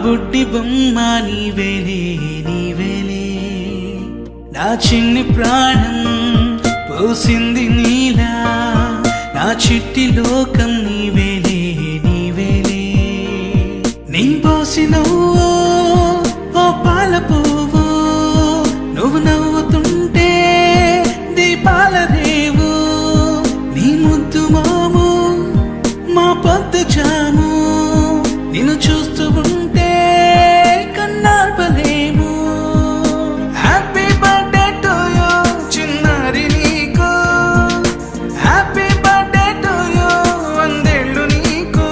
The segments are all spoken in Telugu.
బుడ్డి బొమ్మ నీవేలే నీవేలే, నా చిన్ని ప్రాణం పోసింది నీలా, నా చిట్టి లోకం నీవేలే నీవేలే. నీ పోసినవో ఓ పాల పువ్వు, నువ్వు నవ్వుతుంటే దీపాల రేవు, నీ ముద్దు మాము మా పొద్దు జాము, నిన్ను చూస్తూ ఉంటే కన్నార్పలేము. హ్యాపీ బర్త్డే టు యూ చిన్నారి నీకు, హ్యాపీ బర్త్డే టు యూ వందేళ్ళు నీకు,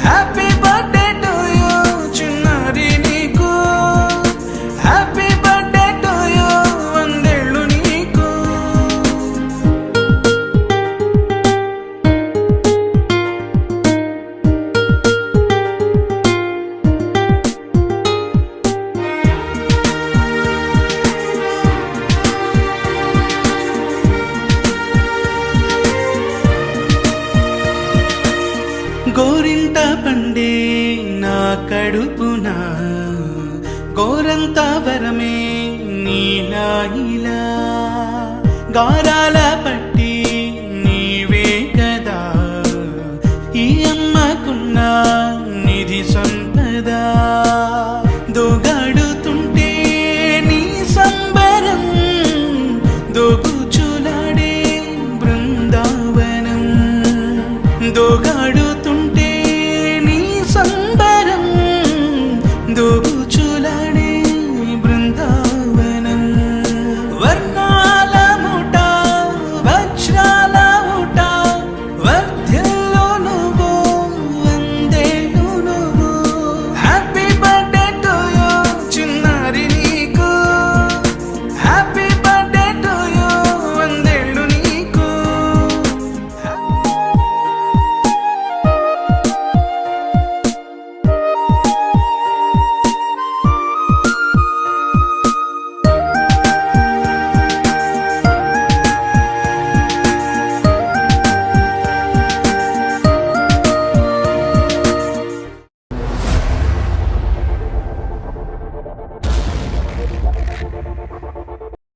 హ్యాపీ బర్త్డే టు యూ చిన్నారి నీకు, హ్యాపీ బర్త్డే టు యూ వందేళ్ళు నీకు. గోరింట పండే నా కడుపున గోరంత వరమే నీలా ఇలా, గారాల